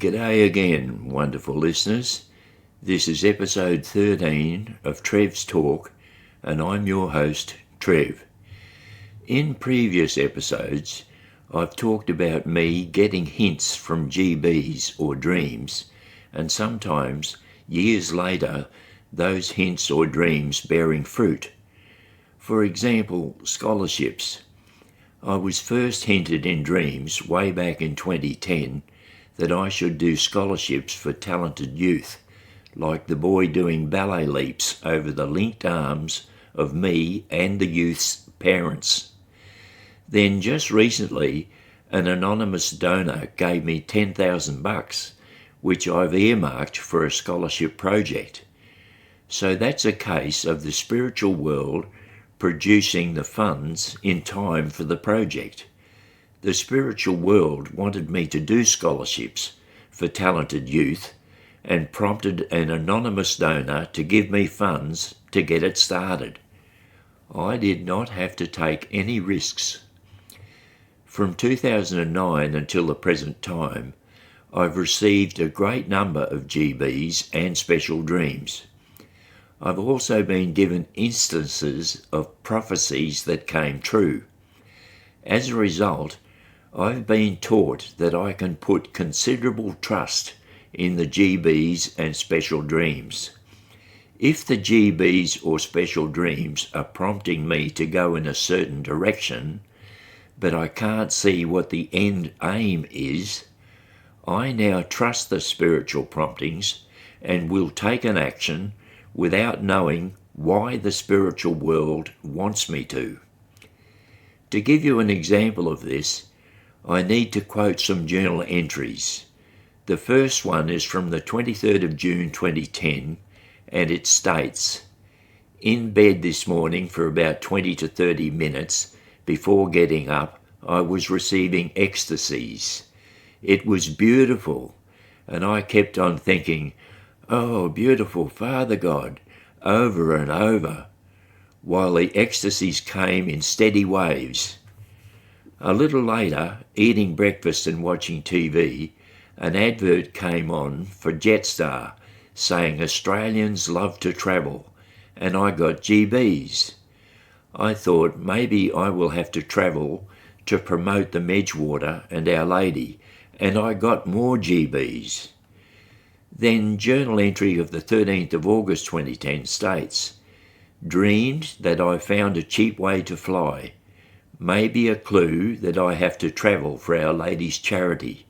G'day again, wonderful listeners. This is episode 13 of Trev's Talk, and I'm your host, Trev. In previous episodes, I've talked about me getting hints from GBs or dreams, and sometimes, years later, those hints or dreams bearing fruit. For example, scholarships. I was first hinted in dreams way back in 2010 that I should do scholarships for talented youth, like the boy doing ballet leaps over the linked arms of me and the youth's parents. Then just recently, an anonymous donor gave me $10,000, which I've earmarked for a scholarship project. So that's a case of the spiritual world producing the funds in time for the project. The spiritual world wanted me to do scholarships for talented youth and prompted an anonymous donor to give me funds to get it started. I did not have to take any risks. From 2009 until the present time, I've received a great number of GBs and special dreams. I've also been given instances of prophecies that came true. As a result, I've been taught that I can put considerable trust in the GBs and special dreams. If the GBs or special dreams are prompting me to go in a certain direction, but I can't see what the end aim is, I now trust the spiritual promptings and will take an action without knowing why the spiritual world wants me to. To give you an example of this, I need to quote some journal entries. The first one is from the 23rd of June 2010, and it states, "In bed this morning for about 20 to 30 minutes before getting up, I was receiving ecstasies. It was beautiful, and I kept on thinking, 'Oh, beautiful Father God,' over and over, while the ecstasies came in steady waves. A little later, eating breakfast and watching TV, an advert came on for Jetstar saying Australians love to travel, and I got GBs. I thought maybe I will have to travel to promote the Medgewater and Our Lady, and I got more GBs. Then journal entry of the 13th of August 2010 states, "Dreamed that I found a cheap way to fly. Maybe a clue that I have to travel for Our Lady's charity.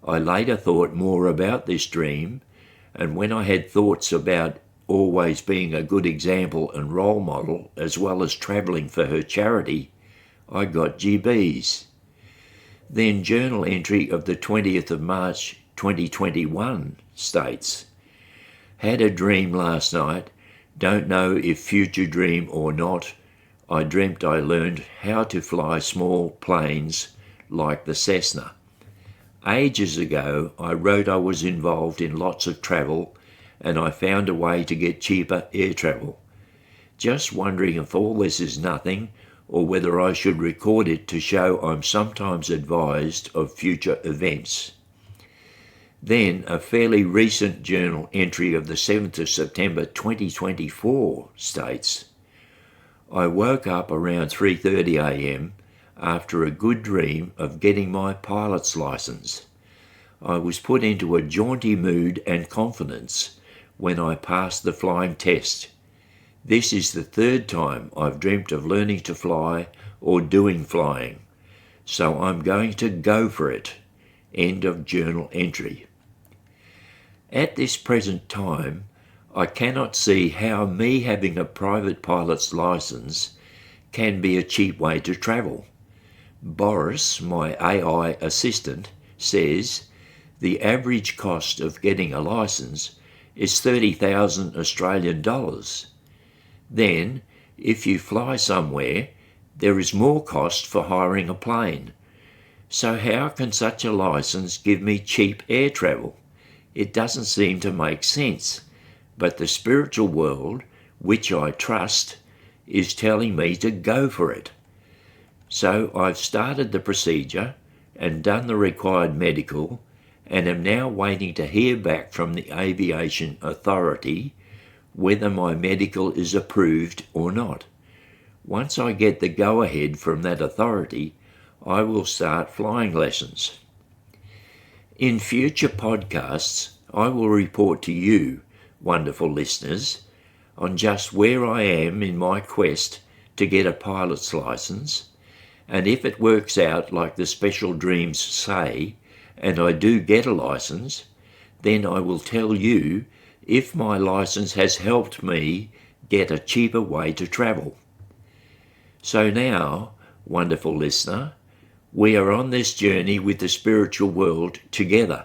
I later thought more about this dream, and when I had thoughts about always being a good example and role model as well as travelling for her charity, I got GBs." Then journal entry of the 20th of March 2021 states, "Had a dream last night, don't know if future dream or not. I dreamt I learned how to fly small planes like the Cessna. Ages ago, I wrote I was involved in lots of travel and I found a way to get cheaper air travel. Just wondering if all this is nothing or whether I should record it to show I'm sometimes advised of future events." Then a fairly recent journal entry of the 7th of September 2024 states, "I woke up around 3:30 a.m. after a good dream of getting my pilot's license. I was put into a jaunty mood and confidence when I passed the flying test. This is the third time I've dreamt of learning to fly or doing flying, so I'm going to go for it." End of journal entry. At this present time, I cannot see how me having a private pilot's license can be a cheap way to travel. Boris, my AI assistant, says the average cost of getting a license is 30,000 Australian dollars. Then, if you fly somewhere, there is more cost for hiring a plane. So how can such a license give me cheap air travel? It doesn't seem to make sense. But the spiritual world, which I trust, is telling me to go for it. So I've started the procedure and done the required medical and am now waiting to hear back from the Aviation Authority whether my medical is approved or not. Once I get the go-ahead from that authority, I will start flying lessons. In future podcasts, I will report to you, wonderful listeners, on just where I am in my quest to get a pilot's license, and if it works out like the special dreams say, and I do get a license, then I will tell you if my license has helped me get a cheaper way to travel. So now, wonderful listener, we are on this journey with the spiritual world together.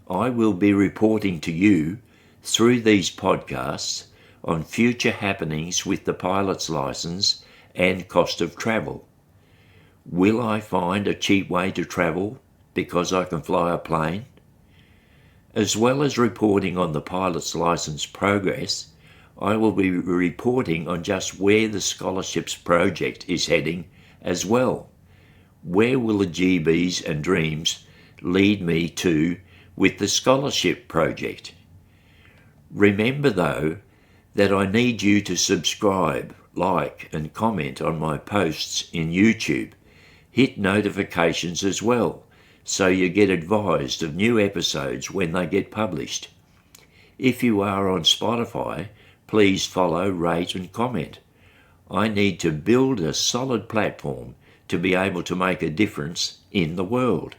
I will be reporting to you through these podcasts on future happenings with the pilot's license and cost of travel. Will I find a cheap way to travel because I can fly a plane? As well as reporting on the pilot's license progress, I will be reporting on just where the scholarships project is heading as well. Where will the GBs and dreams lead me to with the scholarship project? Remember though that I need you to subscribe, like and comment on my posts in YouTube. Hit notifications as well, so you get advised of new episodes when they get published. If you are on Spotify, please follow, rate and comment. I need to build a solid platform to be able to make a difference in the world.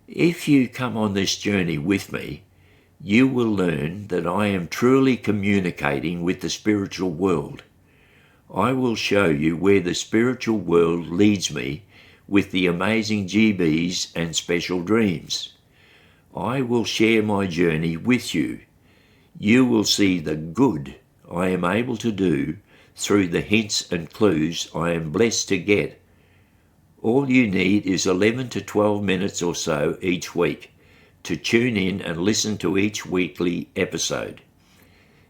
If you come on this journey with me, you will learn that I am truly communicating with the spiritual world. I will show you where the spiritual world leads me with the amazing GBs and special dreams. I will share my journey with you. You will see the good I am able to do through the hints and clues I am blessed to get. All you need is 11 to 12 minutes or so each week to tune in and listen to each weekly episode.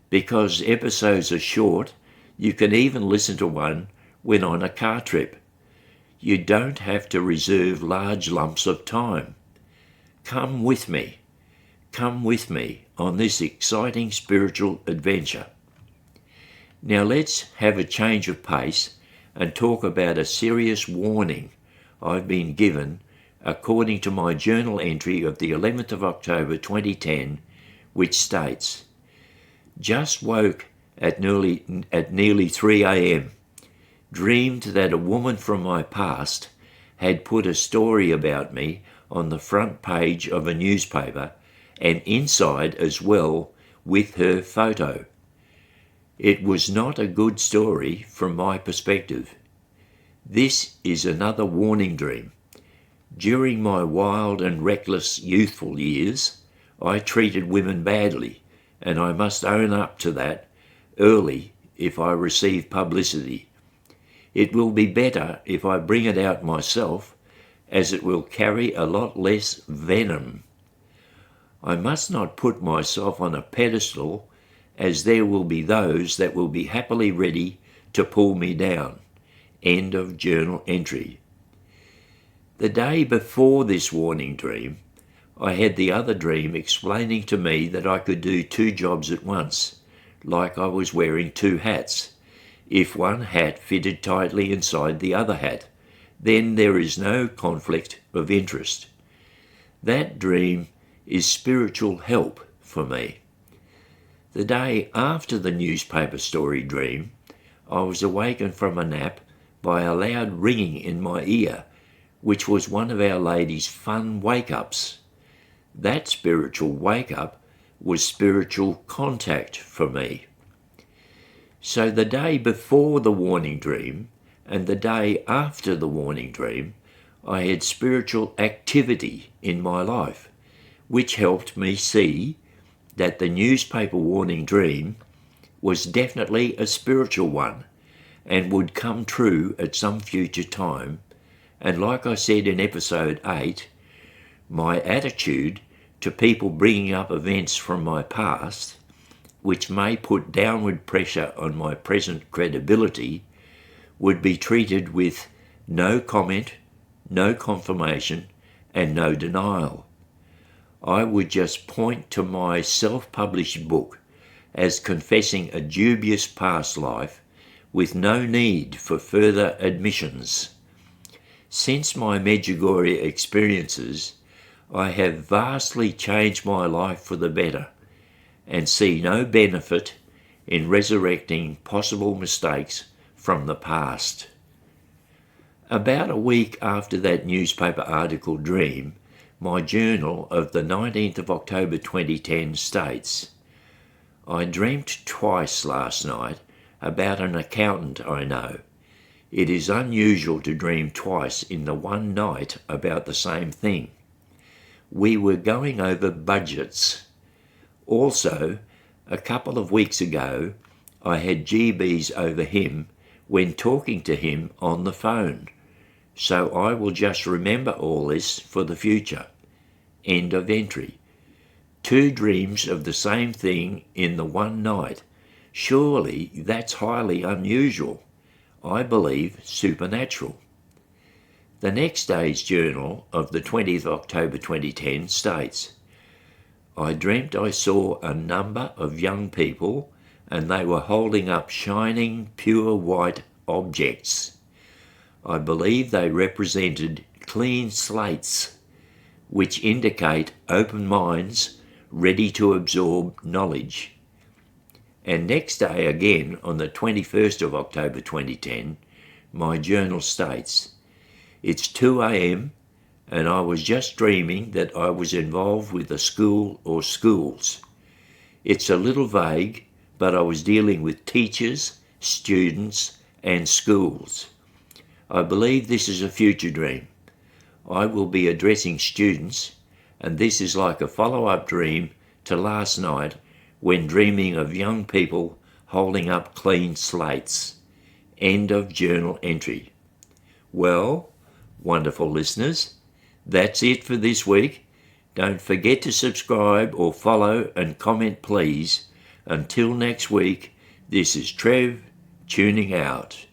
Because episodes are short, you can even listen to one when on a car trip. You don't have to reserve large lumps of time. Come with me on this exciting spiritual adventure. Now let's have a change of pace and talk about a serious warning I've been given according to my journal entry of the 11th of October 2010, which states, "Just woke at nearly 3 a.m. Dreamed that a woman from my past had put a story about me on the front page of a newspaper and inside as well with her photo. It was not a good story from my perspective. This is another warning dream. During my wild and reckless youthful years, I treated women badly, and I must own up to that early if I receive publicity. It will be better if I bring it out myself, as it will carry a lot less venom. I must not put myself on a pedestal, as there will be those that will be happily ready to pull me down." End of journal entry. The day before this warning dream, I had the other dream explaining to me that I could do 2 jobs at once, like I was wearing 2 hats. If one hat fitted tightly inside the other hat, then there is no conflict of interest. That dream is spiritual help for me. The day after the newspaper story dream, I was awakened from a nap by a loud ringing in my ear, which was one of Our Lady's fun wake-ups. That spiritual wake-up was spiritual contact for me. So the day before the warning dream and the day after the warning dream, I had spiritual activity in my life, which helped me see that the newspaper warning dream was definitely a spiritual one and would come true at some future time. And like I said in episode 8, my attitude to people bringing up events from my past, which may put downward pressure on my present credibility, would be treated with no comment, no confirmation, and no denial. I would just point to my self-published book as confessing a dubious past life with no need for further admissions. Since my Medjugorje experiences, I have vastly changed my life for the better and see no benefit in resurrecting possible mistakes from the past. About a week after that newspaper article dream, my journal of the 19th of October 2010 states, I dreamt twice last night about an accountant I know. It is unusual to dream twice in the one night about the same thing. We were going over budgets. Also, a couple of weeks ago, I had GBs over him when talking to him on the phone. So I will just remember all this for the future. End of entry. 2 dreams of the same thing in the one night. Surely that's highly unusual. I believe supernatural. The next day's journal of the 20th of October 2010 states, I dreamt I saw a number of young people and they were holding up shining, pure white objects. I believe they represented clean slates, which indicate open minds ready to absorb knowledge. And next day again, on the 21st of October 2010, my journal states, it's 2 a.m. and I was just dreaming that I was involved with a school or schools. It's a little vague, but I was dealing with teachers, students, and schools. I believe this is a future dream. I will be addressing students, and this is like a follow-up dream to last night when dreaming of young people holding up clean slates. End of journal entry. Well, wonderful listeners, that's it for this week. Don't forget to subscribe or follow and comment, please. Until next week, this is Trev tuning out.